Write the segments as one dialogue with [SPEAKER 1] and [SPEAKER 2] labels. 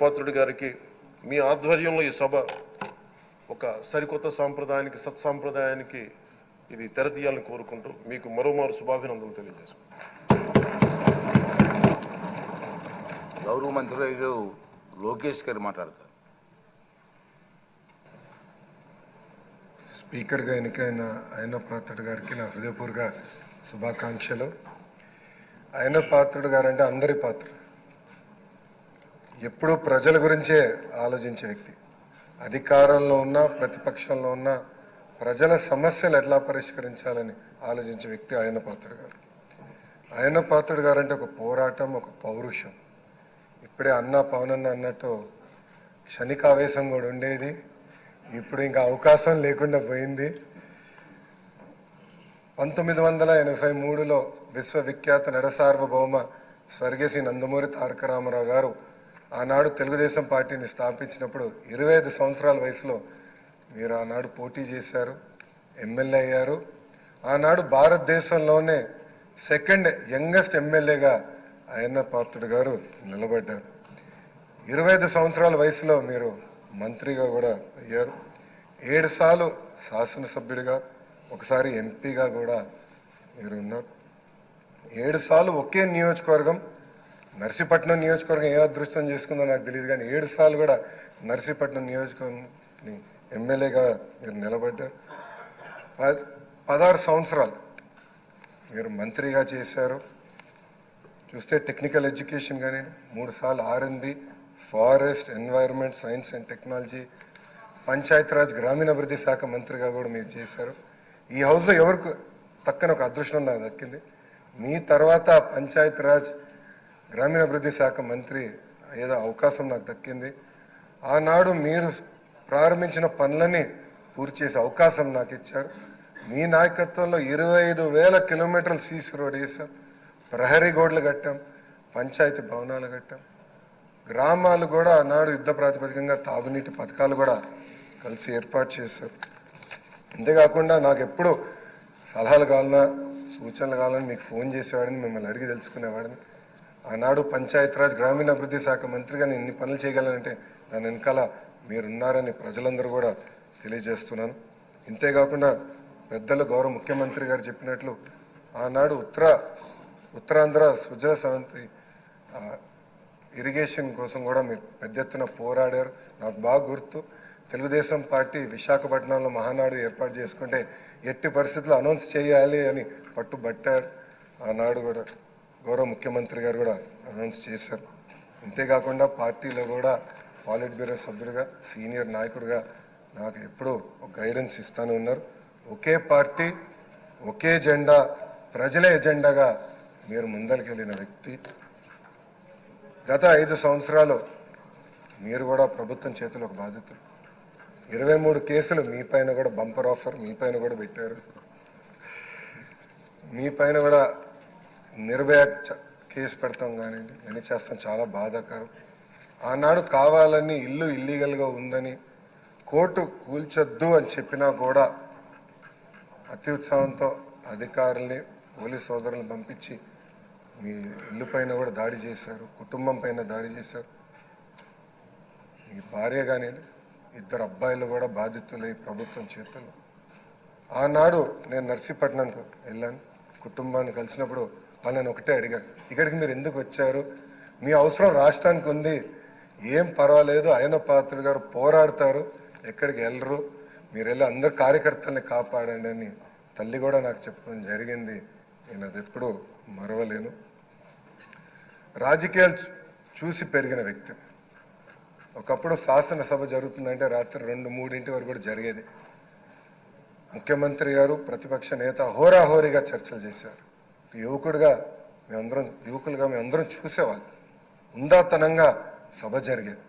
[SPEAKER 1] పాత్రుడి గారికి మీ ఆధ్వర్యంలో ఈ సభ ఒక సరికొత్త సాంప్రదాయానికి సత్సాంప్రదాయానికి ఇది తెరతీయాలని కోరుకుంటూ మీకు మరోమారు శుభాభినందనలు తెలియజేస్తున్నాను.
[SPEAKER 2] గౌరవ మంత్రి లోకేష్ గారు మాట్లాడతారు.
[SPEAKER 3] స్పీకర్గా ఎన్నికైన అయ్యన్న పాత్రుడు గారికి నా హృదయపూర్వక శుభాకాంక్షలు. అయ్యన్న పాత్రుడు గారు అంటే అందరి పాత్రుడు, ఎప్పుడూ ప్రజల గురించే ఆలోచించే వ్యక్తి. అధికారంలో ఉన్న ప్రతిపక్షంలో ఉన్న ప్రజల సమస్యలు ఎట్లా పరిష్కరించాలని ఆలోచించే వ్యక్తి అయ్యన్న పాత్రుడు గారు. అయ్యన్న పాత్రుడు గారు అంటే ఒక పోరాటం, ఒక పౌరుషం. ఇప్పుడే పవనన్న అన్నట్టు క్షణికావేశం కూడా ఉండేది, ఇప్పుడు ఇంకా అవకాశం లేకుండా పోయింది. 1983లో విశ్వవిఖ్యాత నడసార్వభౌమ స్వర్గీయ నందమూరి తారక రామారావు గారు ఆనాడు తెలుగుదేశం పార్టీని స్థాపించినప్పుడు 25 సంవత్సరాల వయసులో మీరు ఆనాడు పోటీ చేశారు, ఎమ్మెల్యే అయ్యారు. ఆనాడు భారతదేశంలోనే సెకండ్ యంగెస్ట్ ఎమ్మెల్యేగా అయ్యన్న పాత్రుడు గారు నిలబడ్డారు. 25 సంవత్సరాల వయసులో మీరు మంత్రిగా కూడా అయ్యారు. 7 సార్లు శాసనసభ్యుడిగా, ఒకసారి ఎంపీగా కూడా మీరు ఉన్నారు. 7 సార్లు ఒకే నియోజకవర్గం, నర్సీపట్నం నియోజకవర్గం ఏ అదృష్టం చేసుకుందో నాకు తెలియదు, కానీ 7 సార్లు కూడా నర్సీపట్నం నియోజకవర్గం ఎమ్మెల్యేగా మీరు నిలబడ్డారు. 16 సంవత్సరాలు మీరు మంత్రిగా చేశారు. చూస్తే టెక్నికల్ ఎడ్యుకేషన్ కానీ 3 సార్లు R&B, forest, environment, science and technology, Panchayati Raj గ్రామీణాభివృద్ధి శాఖ మంత్రిగా కూడా మీరు చేశారు. ఈ హౌస్లో ఎవరికి తక్కన ఒక అదృష్టం నాకు దక్కింది. మీ తర్వాత పంచాయతీరాజ్ గ్రామీణాభివృద్ధి శాఖ మంత్రి ఏదో అవకాశం నాకు దక్కింది. ఆనాడు మీరు ప్రారంభించిన పనులని పూర్తి చేసే అవకాశం నాకు ఇచ్చారు. మీ నాయకత్వంలో 25,000 కిలోమీటర్లు సీసీ రోడ్ వేసాం, ప్రహరీ గోడలు కట్టాం, పంచాయతీ భవనాలు కట్టాం. గ్రామాలు కూడా ఆనాడు యుద్ధ ప్రాతిపదికంగా తాగునీటి పథకాలు కూడా కలిసి ఏర్పాటు చేశారు. అంతేకాకుండా నాకు ఎప్పుడు సలహాలు కావాలన్నా సూచనలు కావాలని మీకు ఫోన్ చేసేవాడిని, మిమ్మల్ని అడిగి తెలుసుకునేవాడిని. ఆనాడు పంచాయతీరాజ్ గ్రామీణాభివృద్ధి శాఖ మంత్రిగా నేను ఇన్ని పనులు చేయగలనంటే దాని వెనకాల మీరున్నారని ప్రజలందరూ కూడా తెలియజేస్తున్నాను. ఇంతేకాకుండా పెద్దలు గౌరవ ముఖ్యమంత్రి గారు చెప్పినట్లు ఆనాడు ఉత్తరాంధ్ర సుజల సవంతి ఇరిగేషన్ కోసం కూడా మీరు పెద్ద ఎత్తున పోరాడారు. నాకు బాగా గుర్తు, తెలుగుదేశం పార్టీ విశాఖపట్నంలో మహానాడు ఏర్పాటు చేసుకుంటే ఎట్టి పరిస్థితుల్లో అనౌన్స్ చేయాలి అని పట్టుబట్టారు. ఆనాడు కూడా గౌరవ ముఖ్యమంత్రి గారు కూడా అనౌన్స్ చేశారు. అంతేకాకుండా పార్టీలో కూడా పాలిట్ బ్యూరో సభ్యుడిగా, సీనియర్ నాయకుడిగా నాకు ఎప్పుడూ ఒక గైడెన్స్ ఇస్తూనే ఉన్నారు. ఒకే పార్టీ, ఒకే జెండా, ప్రజలే ఎజెండాగా మీరు ముందరికెళ్ళిన వ్యక్తి. గత 5 సంవత్సరాలు మీరు కూడా ప్రభుత్వం చేతిలో ఒక బాధితులు. 23 కేసులు మీ పైన కూడా బంపర్ ఆఫర్ మీ పైన కూడా పెట్టారు. మీ పైన కూడా నిర్భయ కేసు పెడతాం కానివ్వండి, అని చేస్తాం, చాలా బాధాకరం. ఆనాడు కావాలని ఇల్లు ఇల్లీగల్గా ఉందని కోర్టు కూల్చొద్దు అని చెప్పినా కూడా అతి ఉత్సాహంతో అధికారుల్ని, పోలీస్ సోదరులను పంపించి మీ ఇల్లు పైన కూడా దాడి చేశారు, కుటుంబం పైన దాడి చేశారు. మీ భార్య కానీ 2 అబ్బాయిలు కూడా బాధితులై ప్రభుత్వం చేతుల్లో. ఆనాడు నేను నర్సీపట్నంకు వెళ్ళాను, కుటుంబాన్ని కలిసినప్పుడు వాళ్ళని ఒకటే అడిగాను, ఇక్కడికి మీరు ఎందుకు వచ్చారు? మీ అవసరం రాష్ట్రానికి ఉంది, ఏం పర్వాలేదు, అయ్యన్న పాత్రుడు గారు పోరాడతారు, ఎక్కడికి వెళ్ళరు, మీరు వెళ్ళి అందరు కార్యకర్తల్ని కాపాడండి అని తల్లి కూడా నాకు చెప్పడం జరిగింది. నేను అది ఎప్పుడూ మరవలేను. రాజకీయాలు చూసి పెరిగిన వ్యక్తి. ఒకప్పుడు శాసనసభ జరుగుతుందంటే రాత్రి 2-3 వరకు కూడా జరిగేది. ముఖ్యమంత్రి గారు, ప్రతిపక్ష నేత హోరాహోరీగా చర్చలు చేశారు. యువకులుగా మేమందరం చూసేవాళ్ళు. ఉందాతనంగా సభ జరిగేది.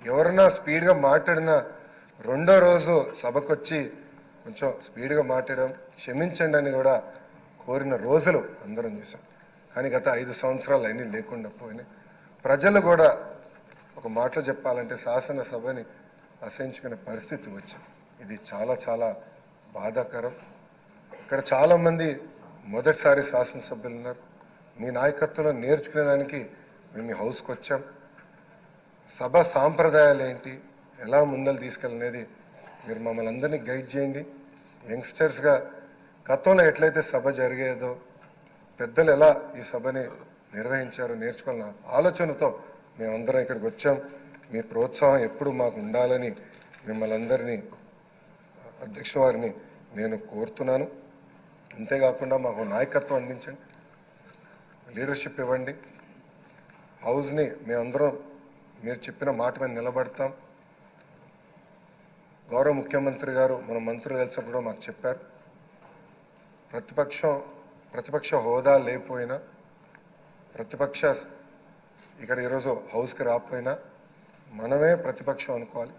[SPEAKER 3] ఎవరన్నా స్పీడ్గా మాట్లాడినా 2వ రోజు సభకొచ్చి కొంచెం స్పీడ్గా మాట్లాడడం, క్షమించండి అని కూడా కోరిన రోజులు అందరం చూసాం. కానీ గత 5 సంవత్సరాలు అన్నీ లేకుండా పోయినాయి. ప్రజలు కూడా ఒక మాటలో చెప్పాలంటే శాసనసభని అసహించుకునే పరిస్థితి వచ్చింది. ఇది చాలా చాలా బాధాకరం. ఇక్కడ చాలామంది మొదటిసారి శాసనసభ్యులు ఉన్నారు. మీ నాయకత్వంలో నేర్చుకునేదానికి మేము హౌస్కి వచ్చాం. సభ సాంప్రదాయాలు ఏంటి, ఎలా ముందలు తీసుకెళ్ళనేది మీరు మమ్మల్ని అందరినీ గైడ్ చేయండి. యంగ్స్టర్స్గా గతంలో ఎట్లయితే సభ జరిగేదో పెద్దలు ఎలా ఈ సభని నిర్వహించారో నేర్చుకోవాలన్న ఆలోచనతో మేమందరం ఇక్కడికి వచ్చాం. మీ ప్రోత్సాహం ఎప్పుడు మాకు ఉండాలని మిమ్మల్ని అందరినీ అధ్యక్ష వారిని నేను కోరుతున్నాను. అంతేకాకుండా మాకు నాయకత్వం అందించండి, లీడర్షిప్ ఇవ్వండి. హౌస్ని మేమందరం మీరు చెప్పిన మాట మీద నిలబడతాం. గౌరవ ముఖ్యమంత్రి గారు మన మంత్రులు కలిసినప్పుడు మాకు చెప్పారు, ప్రతిపక్ష హోదా లేకపోయినా, ప్రతిపక్ష ఇక్కడ ఈరోజు హౌస్కి రాకపోయినా మనమే ప్రతిపక్షం అనుకోవాలి.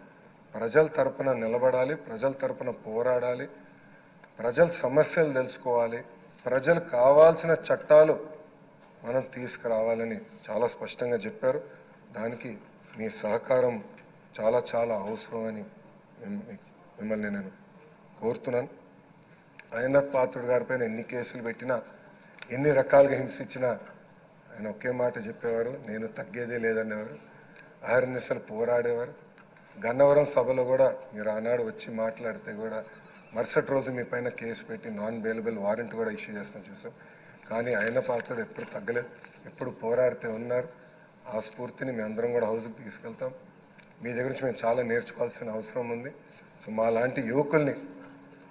[SPEAKER 3] ప్రజల తరపున నిలబడాలి, ప్రజల తరపున పోరాడాలి, ప్రజల సమస్యలు తెలుసుకోవాలి, ప్రజలు కావాల్సిన చట్టాలు మనం తీసుకురావాలని చాలా స్పష్టంగా చెప్పారు. దానికి మీ సహకారం చాలా చాలా అవసరం అని మిమ్మల్ని నేను కోరుతున్నాను. అయ్యన్నథ్ పాత్రుడు గారిపైన ఎన్ని కేసులు పెట్టినా, ఎన్ని రకాలుగా హింసించినా ఆయన ఒకే మాట చెప్పేవారు, నేను తగ్గేదే లేదనేవారు. అహర్నిశలు పోరాడేవారు. గన్నవరం సభలో కూడా మీరు ఆనాడు వచ్చి మాట్లాడితే కూడా మరుసటి రోజు మీ పైన కేసు పెట్టి నాన్ బెయిలబుల్ వారెంట్ కూడా ఇష్యూ చేస్తాం చూసాం. కానీ అయ్యన్న పాత్రుడు ఎప్పుడు తగ్గలేదు, ఎప్పుడు పోరాడితే ఉన్నారు. ఆ స్ఫూర్తిని మేము అందరం కూడా హౌస్కి తీసుకెళ్తాం. మీ దగ్గర నుంచి మేము చాలా నేర్చుకోవాల్సిన అవసరం ఉంది. సో మా లాంటి యువకుల్ని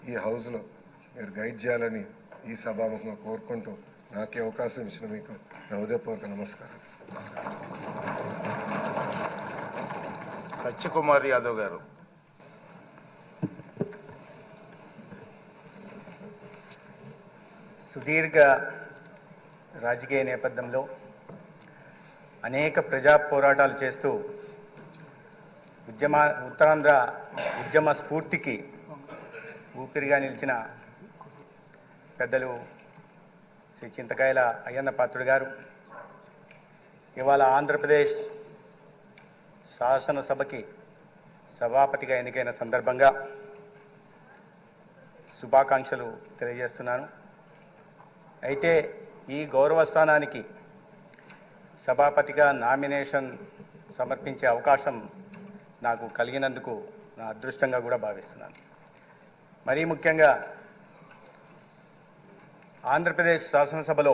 [SPEAKER 3] ఈ హౌస్లో మీరు గైడ్ చేయాలని ఈ సభాముఖంగా కోరుకుంటూ నాకే అవకాశం ఇచ్చిన మీకు నా హృదయపూర్వక నమస్కారం.
[SPEAKER 2] సత్యకుమార్ యాదవ్ గారు.
[SPEAKER 4] సుదీర్ఘ రాజకీయ నేపథ్యంలో అనేక ప్రజా పోరాటాలు చేస్తూ ఉత్తరాంధ్ర ఉద్యమ స్ఫూర్తికి ఊపిరిగా నిలిచిన పెద్దలు శ్రీ చింతకాయల అయ్యన్న పాత్రుడు గారు ఇవాళ ఆంధ్రప్రదేశ్ శాసనసభకి సభాపతిగా ఎన్నికైన సందర్భంగా శుభాకాంక్షలు తెలియజేస్తున్నాను. అయితే ఈ గౌరవ స్థానానికి సభాపతిగా నామినేషన్ సమర్పించే అవకాశం నాకు కలిగినందుకు నా అదృష్టంగా కూడా భావిస్తున్నాను. మరీ ముఖ్యంగా ఆంధ్రప్రదేశ్ శాసనసభలో